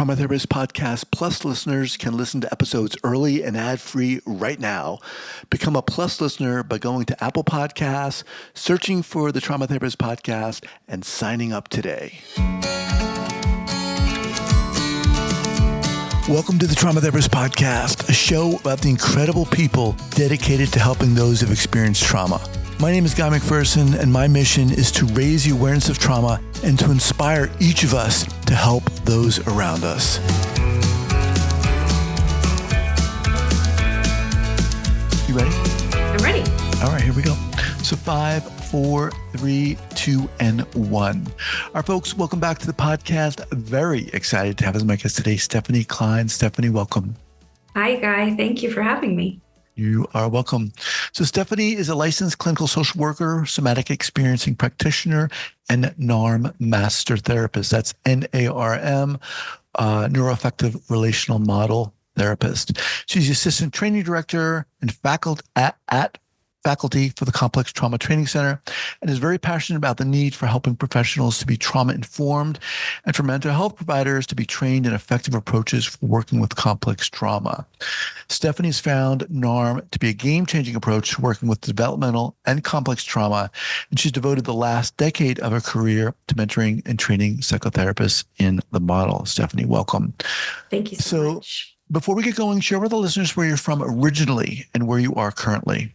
Trauma Therapist Podcast Plus listeners can listen to episodes early and ad-free right now. Become a Plus listener by going to Apple Podcasts, searching for the Trauma Therapist Podcast, and signing up today. Welcome to the Trauma Therapist Podcast, a show about the incredible people dedicated to helping those who have experienced trauma. My name is Guy McPherson, and my mission is to raise the awareness of trauma and to inspire each of us to help those around us. You ready? I'm ready. All right, here we go. So 5, 4, 3, 2, and 1. All right, folks, welcome back to the podcast. Very excited to have as my guest today, Stefanie Klein. Stefanie, welcome. Hi, Guy. Thank you for having me. You are welcome. So Stefanie is a licensed clinical social worker, somatic experiencing practitioner, and NARM master therapist. That's NARM, neuroaffective relational model therapist. She's the assistant training director and faculty for the Complex Trauma Training Center, and is very passionate about the need for helping professionals to be trauma-informed and for mental health providers to be trained in effective approaches for working with complex trauma. Stefanie's found NARM to be a game-changing approach to working with developmental and complex trauma, and she's devoted the last decade of her career to mentoring and training psychotherapists in the model. Stefanie, welcome. Thank you so much. Before we get going, share with the listeners where you're from originally and where you are currently.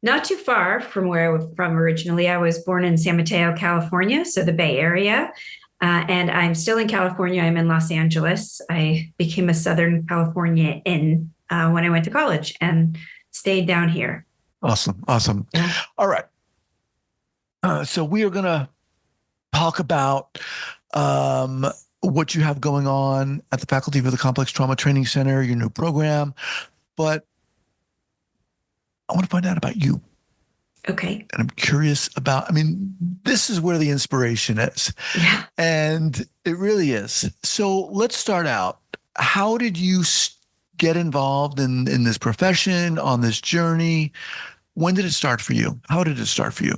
Not too far from where I was from originally. I was born in San Mateo, California, so the Bay Area. And I'm still in California. I'm in Los Angeles. I became a Southern Californian when I went to college and stayed down here. Awesome. Yeah. All right. So we are going to talk about what you have going on at the Faculty for the Complex Trauma Training Center, your new program. But I want to find out about you. Okay. And I'm curious about, this is where the inspiration is. Yeah. And it really is. So let's start out. How did you get involved in this profession, on this journey? When did it start for you? How did it start for you?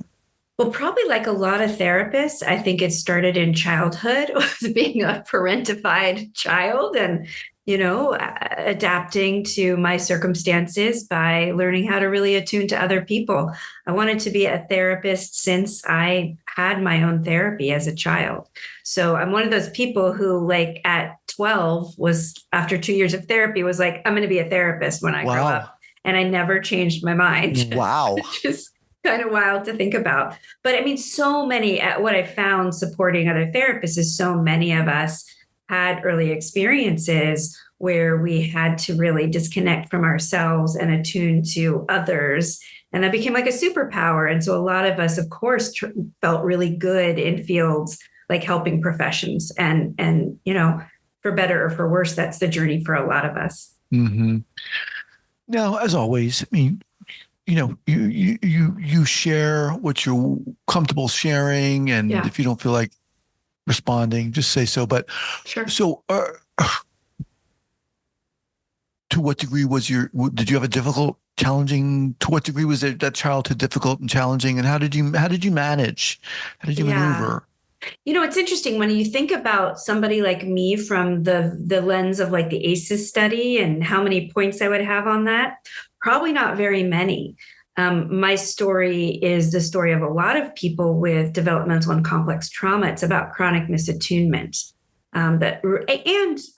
Well, probably like a lot of therapists, I think it started in childhood with being a parentified child and adapting to my circumstances by learning how to really attune to other people. I wanted to be a therapist since I had my own therapy as a child. So I'm one of those people who, like, at 12 was, after 2 years of therapy, was like, I'm going to be a therapist when I grow up. And I never changed my mind. Wow. Which is kind of wild to think about. But so many, what I found supporting other therapists is so many of us had early experiences where we had to really disconnect from ourselves and attune to others. And that became like a superpower. And so a lot of us, of course, felt really good in fields like helping professions. And for better or for worse, that's the journey for a lot of us. Mm-hmm. Now, as always, you share what you're comfortable sharing. And if you don't feel like responding, just say so. But sure. So to what degree did you have a difficult, challenging, to what degree was that childhood difficult and challenging? And how did you manage? How did you maneuver? It's interesting when you think about somebody like me from the lens of like the ACEs study and how many points I would have on that. Probably not very many. My story is the story of a lot of people with developmental and complex trauma. It's about chronic misattunement. And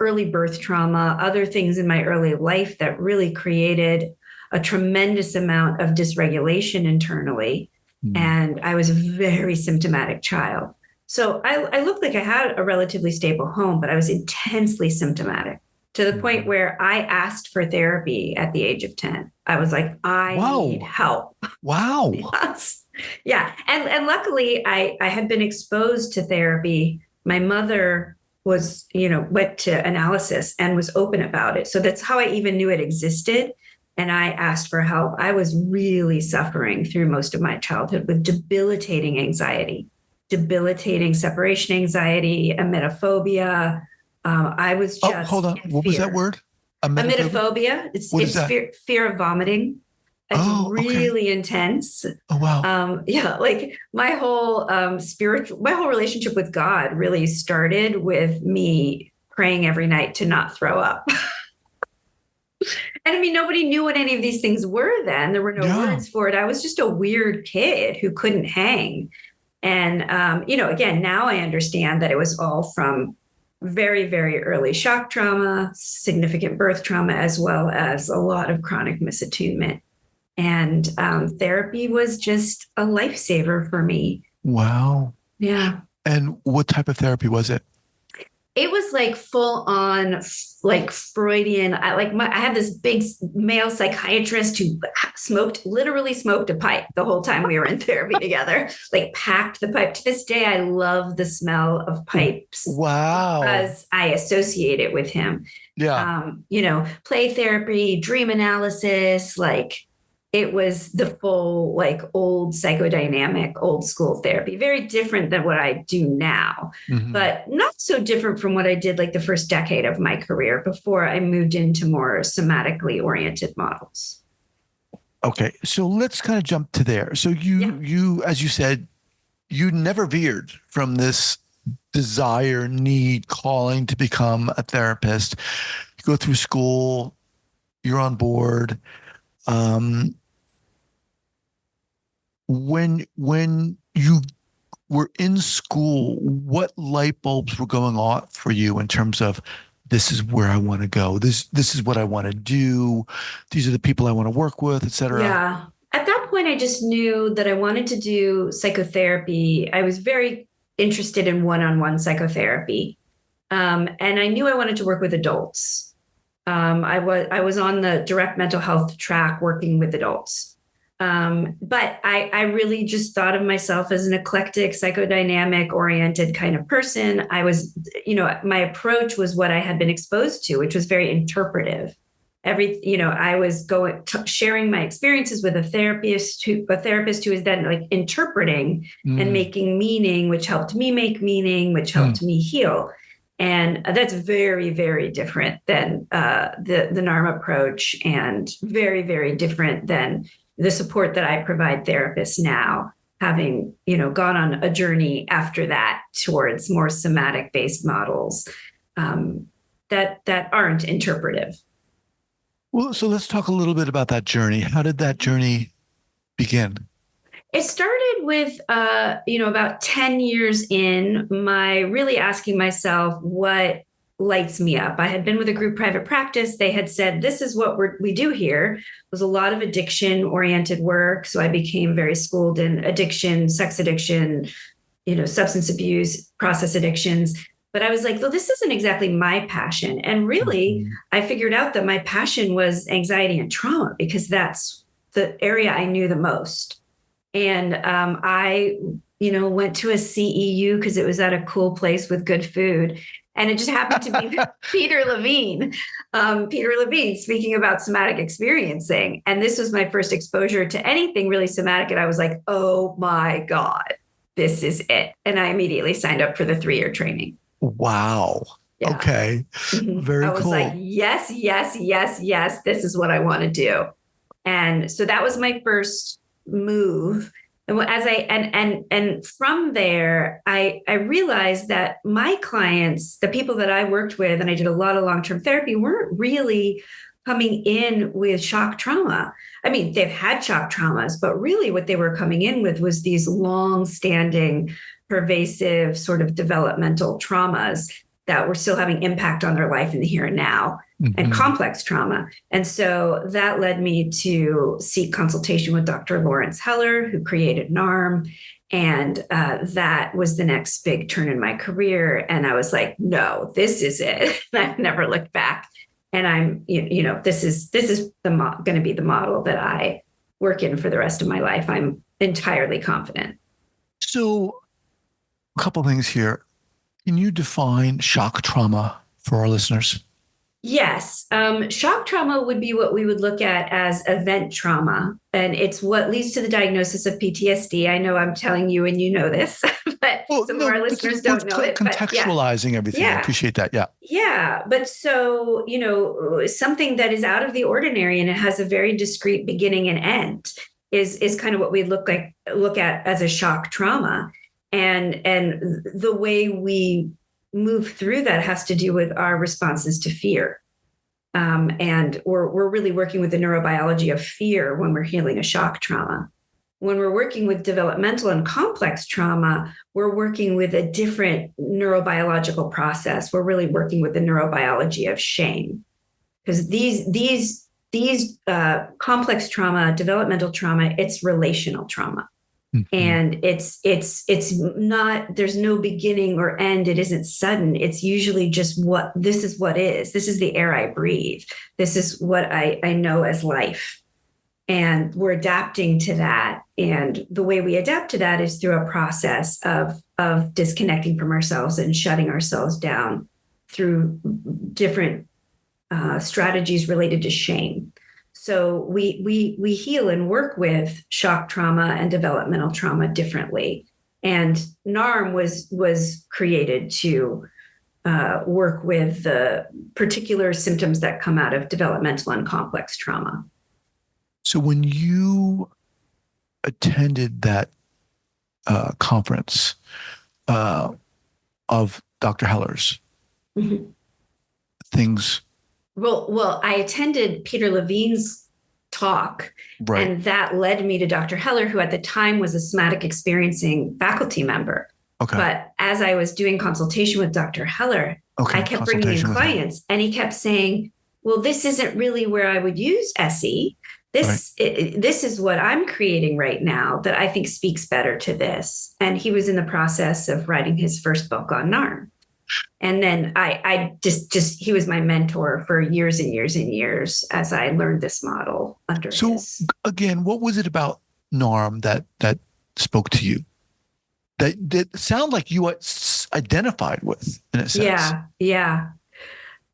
early birth trauma, other things in my early life that really created a tremendous amount of dysregulation internally. And I was a very symptomatic child. So I looked like I had a relatively stable home, but I was intensely symptomatic to the point where I asked for therapy at the age of 10. I was like, I need help. Wow. Yes. Yeah. And luckily I had been exposed to therapy. My mother was, went to analysis and was open about it. So that's how I even knew it existed. And I asked for help. I was really suffering through most of my childhood with debilitating anxiety, debilitating separation anxiety, emetophobia. I was just hold on. What was that word? Emetophobia. It's fear of vomiting. It's really intense. Oh, wow. Like my whole relationship with God really started with me praying every night to not throw up. And I mean, nobody knew what any of these things were then. There were no words for it. I was just a weird kid who couldn't hang. And, again, now I understand that it was all from very, very early shock trauma, significant birth trauma, as well as a lot of chronic misattunement. And therapy was just a lifesaver for me. Wow. Yeah. And what type of therapy was it? It was like full on, like Freudian. I had this big male psychiatrist who literally smoked a pipe the whole time we were in therapy together, like packed the pipe. To this day, I love the smell of pipes. Wow. Because I associate it with him. Yeah. Play therapy, dream analysis, it was the full, old psychodynamic, old school therapy, very different than what I do now, but not so different from what I did the first decade of my career before I moved into more somatically oriented models. Okay. So let's kind of jump to there. So you, as you said, you never veered from this desire, need, calling to become a therapist. You go through school, you're on board. When you were in school, what light bulbs were going on for you in terms of this is where I want to go, this is what I want to do, these are the people I want to work with, etc.? Yeah. At that point, I just knew that I wanted to do psychotherapy. I was very interested in one-on-one psychotherapy, and I knew I wanted to work with adults. I was on the direct mental health track working with adults. But I really just thought of myself as an eclectic, psychodynamic oriented kind of person. I was, my approach was what I had been exposed to, which was very interpretive. I was sharing my experiences with a therapist who is then interpreting and making meaning, which helped me make meaning, which helped me heal. And that's very, very different than the NARM approach, and very, very different than the support that I provide therapists now, having, gone on a journey after that towards more somatic-based models that aren't interpretive. Well, so let's talk a little bit about that journey. How did that journey begin? It started with, about 10 years in, my really asking myself what lights me up. I had been with a group private practice. They had said, this is what we do here. It was a lot of addiction oriented work. So I became very schooled in addiction, sex addiction, substance abuse, process addictions. But I was like, well, this isn't exactly my passion. And really, I figured out that my passion was anxiety and trauma, because that's the area I knew the most. And I, went to a CEU because it was at a cool place with good food. And it just happened to be Peter Levine speaking about somatic experiencing. And this was my first exposure to anything really somatic. And I was like, oh my God, this is it. And I immediately signed up for the 3-year training. Wow. Yeah. Okay. Very cool. I was like, yes, yes, yes, yes. This is what I want to do. And so that was my first move. And from there, I realized that my clients, the people that I worked with, and I did a lot of long-term therapy, weren't really coming in with shock trauma. I mean, they've had shock traumas, but really what they were coming in with was these long-standing, pervasive sort of developmental traumas that were still having impact on their life in the here and now, and complex trauma. And so that led me to seek consultation with Dr. Lawrence Heller, who created NARM. And that was the next big turn in my career. And I was like, no, this is it. And I've never looked back. And I'm, this is going to be the model that I work in for the rest of my life. I'm entirely confident. So a couple things here. Can you define shock trauma for our listeners? Yes. Shock trauma would be what we would look at as event trauma. And it's what leads to the diagnosis of PTSD. I know I'm telling you and you know this, but some of our listeners don't know it. Contextualizing everything. Yeah. I appreciate that. Yeah. Yeah. But so, something that is out of the ordinary and it has a very discrete beginning and end is kind of what we look at as a shock trauma. And the way we move through that has to do with our responses to fear. And we're really working with the neurobiology of fear when we're healing a shock trauma. When we're working with developmental and complex trauma, we're working with a different neurobiological process. We're really working with the neurobiology of shame, because these complex trauma, developmental trauma, it's relational trauma. Mm-hmm. And it's not, there's no beginning or end. It isn't sudden. It's usually just this is what is. This is the air I breathe. This is what I know as life. And we're adapting to that. And the way we adapt to that is through a process of disconnecting from ourselves and shutting ourselves down through different strategies related to shame. So we heal and work with shock trauma and developmental trauma differently. And NARM was created to work with the particular symptoms that come out of developmental and complex trauma. So when you attended that conference of Dr. Heller's, mm-hmm. things... Well, I attended Peter Levine's talk, right. And that led me to Dr. Heller, who at the time was a somatic experiencing faculty member. Okay. But as I was doing consultation with Dr. Heller, I kept bringing in clients, and he kept saying, well, this isn't really where I would use SE. This is what I'm creating right now that I think speaks better to this. And he was in the process of writing his first book on NARM. And then I just he was my mentor for years and years and years as I learned this model under his. So again, what was it about NARM that spoke to you? That sound like you identified with, in a sense? Yeah.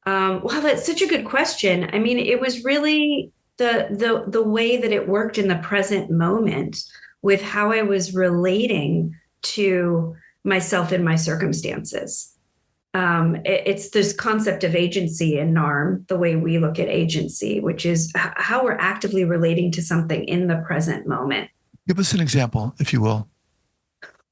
Well, that's such a good question. I mean, it was really the way that it worked in the present moment with how I was relating to myself and my circumstances. It's this concept of agency in NARM, the way we look at agency, which is how we're actively relating to something in the present moment. Give us an example, if you will.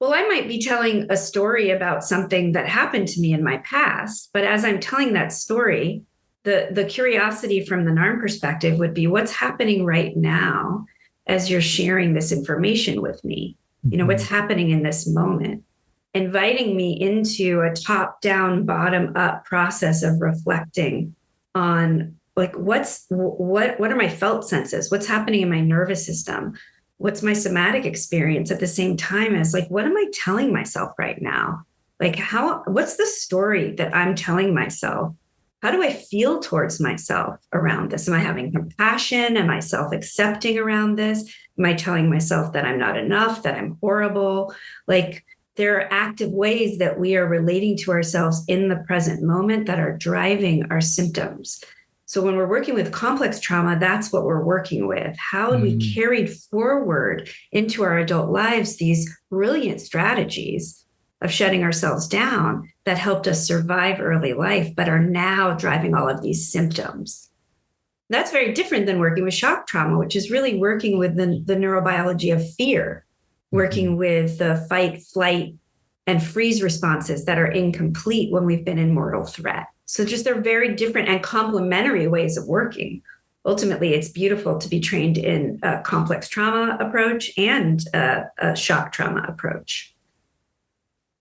Well, I might be telling a story about something that happened to me in my past, but as I'm telling that story, the curiosity from the NARM perspective would be what's happening right now as you're sharing this information with me. You know, what's happening in this moment, inviting me into a top-down, bottom-up process of reflecting on like what are my felt senses? What's happening in my nervous system? What's my somatic experience at the same time as like, what am I telling myself right now? Like what's the story that I'm telling myself? How do I feel towards myself around this? Am I having compassion? Am I self-accepting around this? Am I telling myself that I'm not enough, that I'm horrible? Like there are active ways that we are relating to ourselves in the present moment that are driving our symptoms. So when we're working with complex trauma, that's what we're working with. How have we carried forward into our adult lives these brilliant strategies of shutting ourselves down that helped us survive early life, but are now driving all of these symptoms? That's very different than working with shock trauma, which is really working with the neurobiology of fear, working with the fight, flight, and freeze responses that are incomplete when we've been in mortal threat. So just they're very different and complementary ways of working. Ultimately, it's beautiful to be trained in a complex trauma approach and a shock trauma approach.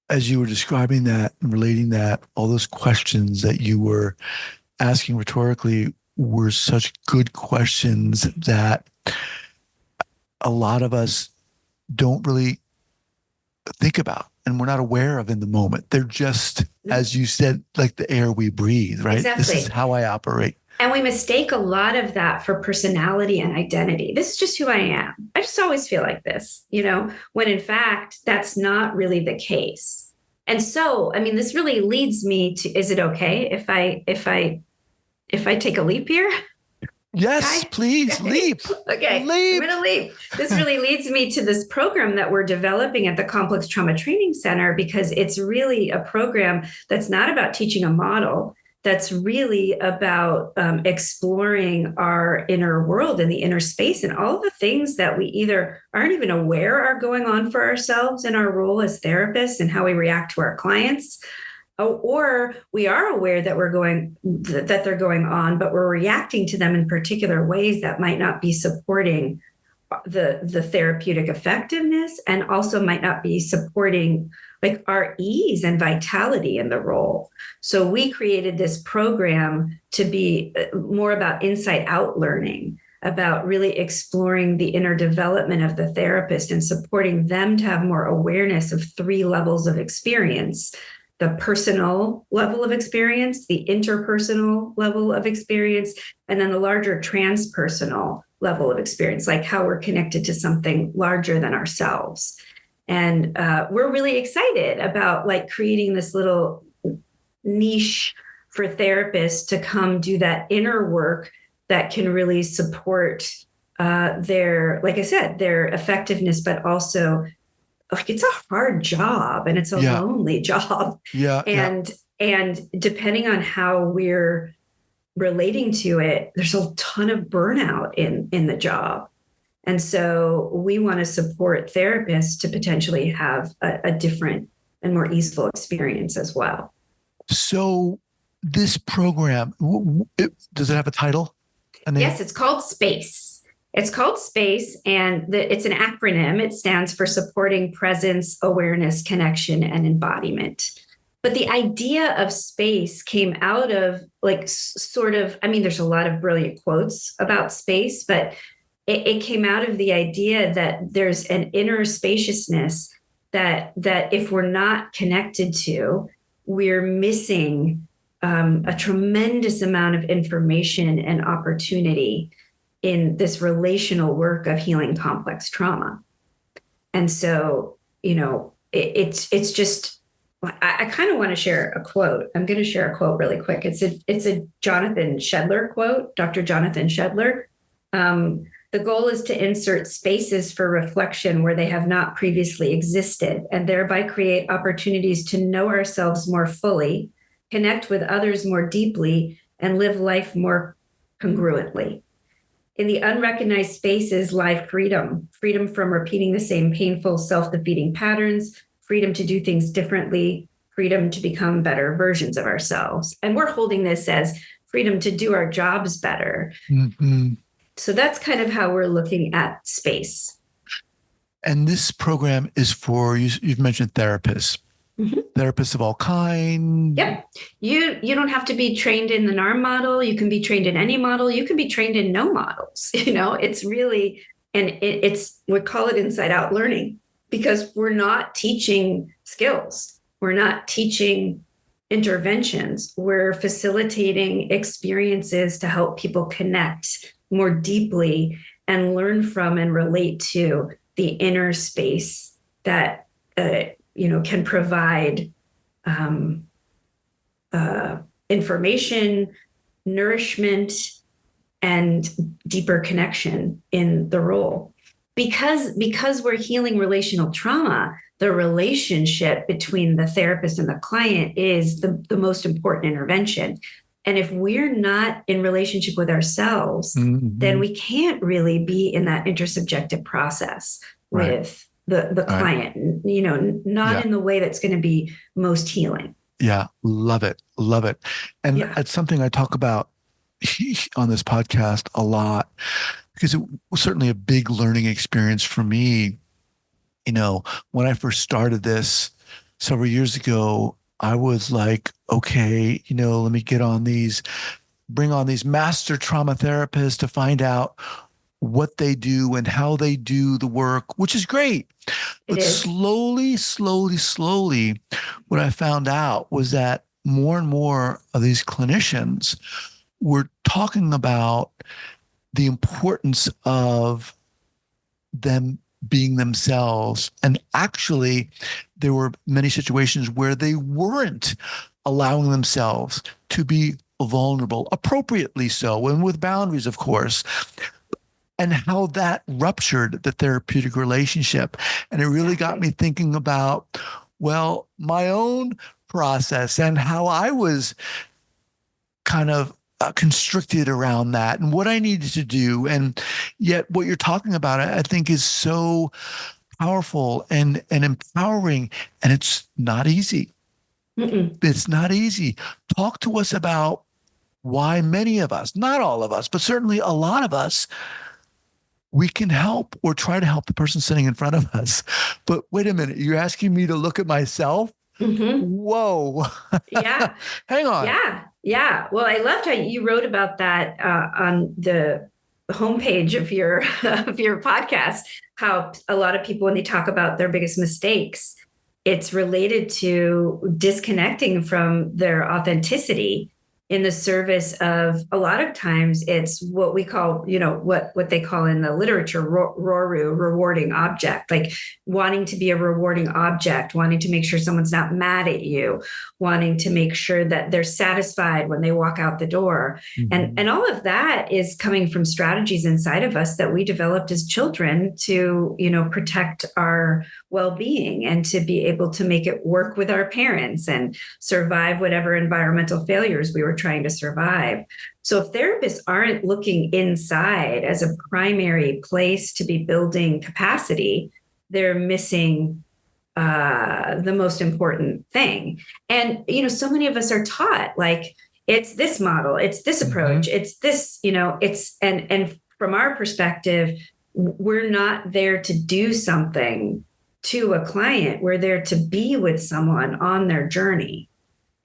As you were describing that and relating that, all those questions that you were asking rhetorically were such good questions that a lot of us don't really think about and we're not aware of in the moment. They're just, as you said, like the air we breathe, right? Exactly. This is how I operate. And we mistake a lot of that for personality and identity. This is just who I am. I just always feel like this, when in fact, that's not really the case. And so, I mean, this really leads me to, is it okay if I take a leap here? Yes, okay? Please leap. Okay, leap. I'm going to leap. This really leads me to this program that we're developing at the Complex Trauma Training Center, because it's really a program that's not about teaching a model. That's really about exploring our inner world and the inner space and all the things that we either aren't even aware are going on for ourselves in our role as therapists and how we react to our clients. or we are aware that that they're going on, but we're reacting to them in particular ways that might not be supporting the therapeutic effectiveness, and also might not be supporting like our ease and vitality in the role. So we created this program to be more about inside out learning, about really exploring the inner development of the therapist and supporting them to have more awareness of 3 levels of experience: the personal level of experience, the interpersonal level of experience, and then the larger transpersonal level of experience, like how we're connected to something larger than ourselves. And we're really excited about like creating this little niche for therapists to come do that inner work that can really support their, like I said, their effectiveness, but also like it's a hard job and it's a lonely job. And depending on how we're relating to it, there's a ton of burnout in the job. And so we want to support therapists to potentially have a different and more easeful experience as well. So this program, does it have a title? Yes, it's called SPACE. It's called SPACE, and it's an acronym. It stands for Supporting Presence, Awareness, Connection, and Embodiment. But the idea of SPACE came out of like sort of, I mean, there's a lot of brilliant quotes about space, but it came out of the idea that there's an inner spaciousness that if we're not connected to, we're missing a tremendous amount of information and opportunity in this relational work of healing complex trauma. And so, it's just, I kind of want to share a quote. I'm going to share a quote really quick. It's a Jonathan Shedler quote, Dr. Jonathan Shedler. The goal is to insert spaces for reflection where they have not previously existed, and thereby create opportunities to know ourselves more fully, connect with others more deeply, and live life more congruently. In the unrecognized spaces lie freedom from repeating the same painful, self-defeating patterns, freedom to do things differently, freedom to become better versions of ourselves. And we're holding this as freedom to do our jobs better. Mm-hmm. So that's kind of how we're looking at space. And this program is for, you've mentioned therapists. Mm-hmm. Therapists of all kinds. Yep. You don't have to be trained in the NARM model. You can be trained in any model. You can be trained in no models. It's really, and we call it inside out learning, because we're not teaching skills. We're not teaching interventions. We're facilitating experiences to help people connect more deeply and learn from and relate to the inner space that can provide information, nourishment, and deeper connection in the role. Because we're healing relational trauma, the relationship between the therapist and the client is the most important intervention. And if we're not in relationship with ourselves, mm-hmm. then we can't really be in that intersubjective process with the client, not in the way that's going to be most healing. Yeah. Love it. And it's something I talk about on this podcast a lot, because it was certainly a big learning experience for me. When I first started this several years ago, I was like, okay, let me bring on these master trauma therapists to find out what they do and how they do the work, which is great. But slowly, what I found out was that more and more of these clinicians were talking about the importance of them being themselves. And actually, there were many situations where they weren't allowing themselves to be vulnerable, appropriately so, and with boundaries, of course, and how that ruptured the therapeutic relationship. And it really got me thinking about, my own process and how I was kind of constricted around that and what I needed to do. And yet what you're talking about, I think, is so powerful and empowering, and it's not easy. Mm-mm. It's not easy. Talk to us about why many of us, not all of us, but certainly a lot of us, we can help or try to help the person sitting in front of us. But wait a minute, you're asking me to look at myself? Mm-hmm. Whoa. Yeah. Hang on. Yeah. Yeah. Well, I loved how you wrote about that on the homepage of your of your podcast, how a lot of people, when they talk about their biggest mistakes, it's related to disconnecting from their authenticity in the service of, a lot of times it's what we call, what they call in the literature, RORU, rewarding object, like wanting to be a rewarding object, wanting to make sure someone's not mad at you, wanting to make sure that they're satisfied when they walk out the door. And all of that is coming from strategies inside of us that we developed as children to, protect our well-being and to be able to make it work with our parents and survive whatever environmental failures we were trying to survive. So if therapists aren't looking inside as a primary place to be building capacity, they're missing the most important thing. And, so many of us are taught, like, it's this model, it's this approach, it's this, and from our perspective, we're not there to do something to a client. We're there to be with someone on their journey.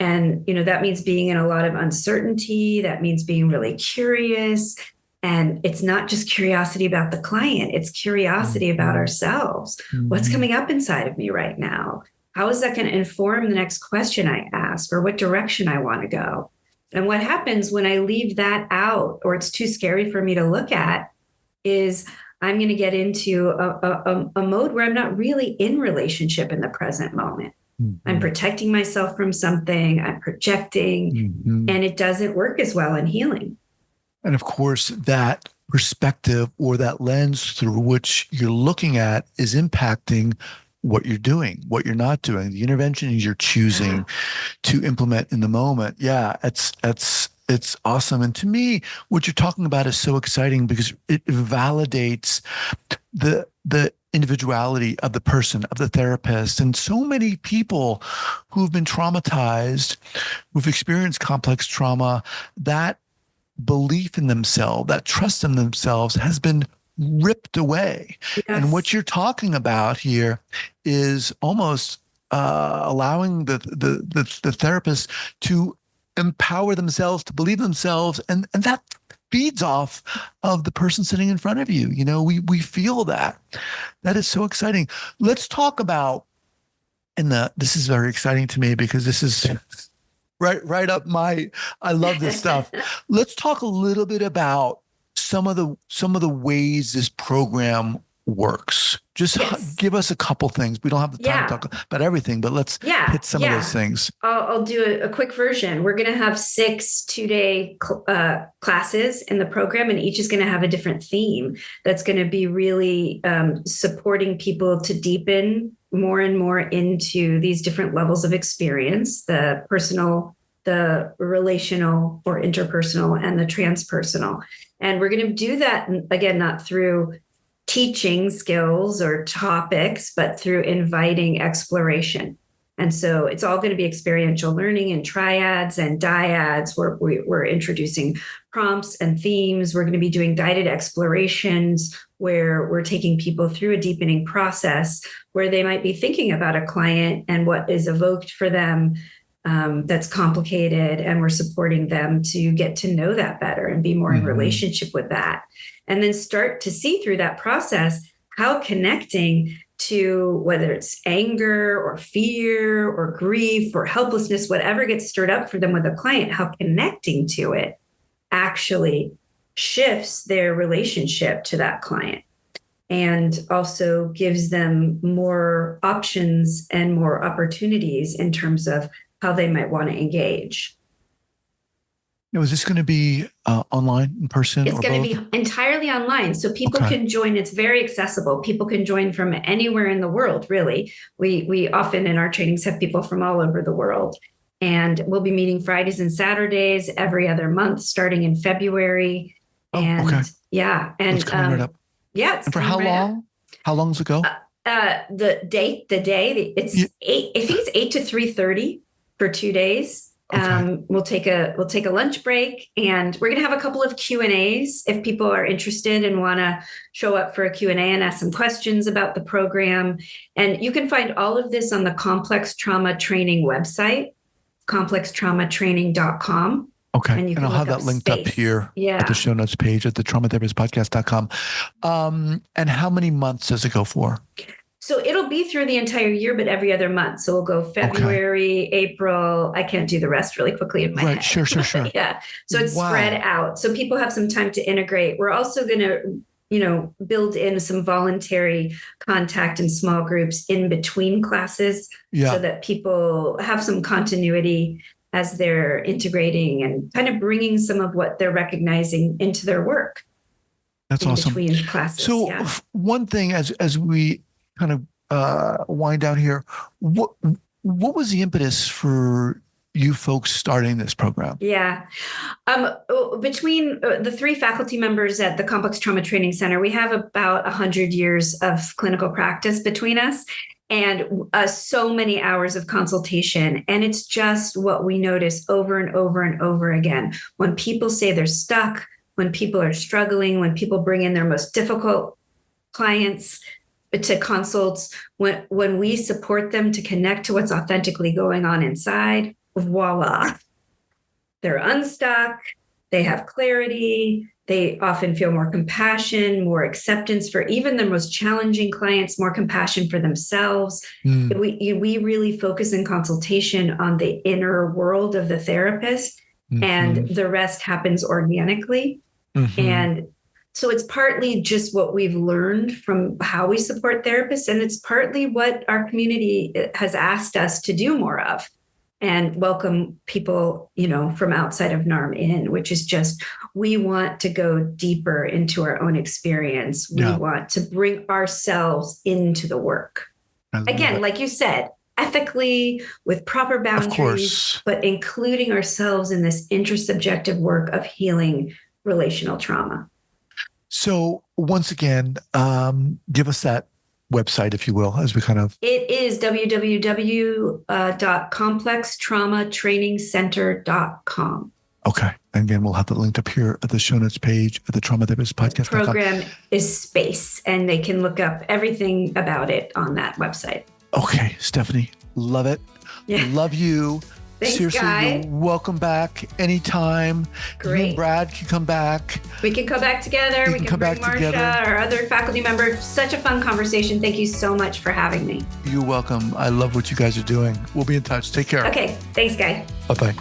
And, that means being in a lot of uncertainty. That means being really curious. And it's not just curiosity about the client, it's curiosity about ourselves. What's coming up inside of me right now? How is that going to inform the next question I ask, or what direction I want to go? And what happens when I leave that out, or it's too scary for me to look at, is I'm going to get into a mode where I'm not really in relationship in the present moment. I'm protecting myself from something, I'm projecting, and it doesn't work as well in healing. And of course, that perspective or that lens through which you're looking at is impacting what you're doing, what you're not doing, the interventions you're choosing to implement in the moment. Yeah, it's awesome. And to me, what you're talking about is so exciting because it validates the individuality of the person, of the therapist. And so many people who've been traumatized, who've experienced complex trauma, that belief in themselves, that trust in themselves has been ripped away. Yes. And what you're talking about here is almost allowing the therapist to empower themselves, to believe themselves, and that feeds off of the person sitting in front of you. We feel that. That is so exciting. Let's talk about, this is very exciting to me because this is right up I love this stuff. Let's talk a little bit about some of the ways this program works. Just give us a couple things. We don't have the time to talk about everything, but let's hit some of those things. I'll do a quick version. We're going to have 6 2-day classes in the program, and each is going to have a different theme that's going to be really supporting people to deepen more and more into these different levels of experience, the personal, the relational or interpersonal, and the transpersonal. And we're going to do that, again, not through teaching skills or topics, but through inviting exploration. And so it's all going to be experiential learning in triads and dyads. We're introducing prompts and themes. We're going to be doing guided explorations where we're taking people through a deepening process where they might be thinking about a client and what is evoked for them that's complicated. And we're supporting them to get to know that better and be more in relationship with that. And then start to see through that process how connecting to whether it's anger or fear or grief or helplessness, whatever gets stirred up for them with a client, how connecting to it actually shifts their relationship to that client and also gives them more options and more opportunities in terms of how they might want to engage. Now, is this going to be online, in person? It's going to be entirely online. So people can join. It's very accessible. People can join from anywhere in the world, really. We often in our trainings have people from all over the world. And we'll be meeting Fridays and Saturdays every other month, starting in February. And yeah. And it's coming right up. Yeah. And for how long? How long does it go? The day, it's 8, I think it's 8 to 3:30. for 2 days. Okay. We'll take a lunch break, and we're going to have a couple of Q&As if people are interested and want to show up for a Q&A and ask some questions about the program. And you can find all of this on the Complex Trauma Training website, complextraumatraining.com. Okay. And I'll have that linked up here at the show notes page at the traumatherapistpodcast.com. And how many months does it go for? So it'll be through the entire year, but every other month. So we'll go February, April. I can't do the rest really quickly in my head. Sure. Yeah. So it's spread out. So people have some time to integrate. We're also going to, build in some voluntary contact in small groups in between classes so that people have some continuity as they're integrating and kind of bringing some of what they're recognizing into their work. That's awesome. Between classes. So one thing as we kind of wind down here, what was the impetus for you folks starting this program? Yeah. Between the 3 faculty members at the Complex Trauma Training Center, we have about 100 years of clinical practice between us and so many hours of consultation. And it's just what we notice over and over and over again. When people say they're stuck, when people are struggling, when people bring in their most difficult clients to consults, when we support them to connect to what's authentically going on inside, voila, they're unstuck, they have clarity, they often feel more compassion, more acceptance for even the most challenging clients, more compassion for themselves. We really focus in consultation on the inner world of the therapist, and the rest happens organically. And so it's partly just what we've learned from how we support therapists, and it's partly what our community has asked us to do more of and welcome people, from outside of NARM in, which is just, we want to go deeper into our own experience. We want to bring ourselves into the work. Again, like you said, ethically, with proper boundaries, but including ourselves in this intersubjective work of healing relational trauma. So once again, give us that website, if you will, as we kind of... It is www.complextraumatrainingcenter.com. Okay. And again, we'll have the link up here at the show notes page at the traumatherapistpodcast.com. The program is SPACE, and they can look up everything about it on that website. Okay, Stefanie, love it. Yeah. Love you. Thanks, seriously, Guy. you're welcome back anytime. Great. You and Brad can come back. We can come back together. We can bring Marsha or other faculty members. Such a fun conversation. Thank you so much for having me. You're welcome. I love what you guys are doing. We'll be in touch. Take care. Okay. Thanks, Guy. Bye-bye.